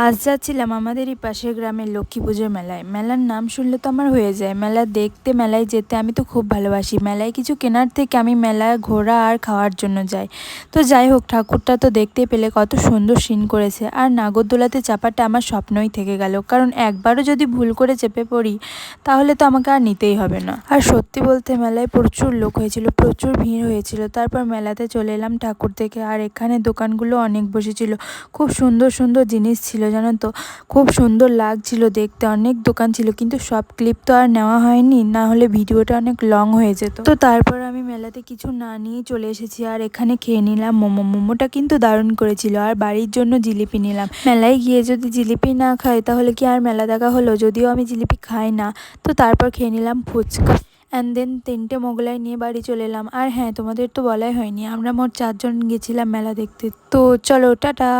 আজ যাচ্ছিলাম আমাদেরই পাশের গ্রামের লক্ষ্মী পুজোর মেলায়। মেলার নাম শুনলে তো আমার হয়ে যায়। মেলা দেখতে, মেলায় যেতে আমি তো খুব ভালোবাসি। মেলায় কিছু কেনার থেকে আমি মেলায় ঘোরা আর খাওয়ার জন্য যাই। তো যাই হোক, ঠাকুরটা তো দেখতেই পেলে কত সুন্দর সিন করেছে। আর নাগরদোলাতে চাপাটা আমার স্বপ্নই থেকে গেল, কারণ একবারও যদি ভুল করে চেপে পড়ি তাহলে তো আমাকে আর নিতেই হবে না। আর সত্যি বলতে মেলায় প্রচুর লোক হয়েছিল, প্রচুর ভিড় হয়েছিল। তারপর মেলাতে চলে এলাম ঠাকুর দেখে। আর এখানে দোকানগুলো অনেক বসেছিল, খুব সুন্দর সুন্দর জিনিস ছিল, জানো তো। খুব সুন্দর লাগছিল দেখতে, অনেক দোকান ছিল, কিন্তু সব ক্লিপ তো আর নেওয়া হয়নি, না হলে ভিডিওটা অনেক লং হয়ে যেত। তো তারপর আমি মেলাতে কিছু না নিয়ে চলে এসেছি, আর এখানে খেয়ে নিলাম মোমো। মোমোটা কিন্তু দারুণ করেছিল। আর বাড়ির জন্য জিলিপি নিলাম। মেলায় গিয়ে যদি জিলিপি না খাই তাহলে কি আর মেলা দেখা হলো? যদিও আমি জিলিপি খাই না। তো তারপর খেয়ে নিলাম ফুচকা, অ্যান্ড দেন 3টে মোগলাই নিয়ে বাড়ি চলে এলাম। আর হ্যাঁ, তোমাদের তো বলাই হয়নি, আমরা মোট 4 জন গেছিলাম মেলা দেখতে। তো চলো, টাটা।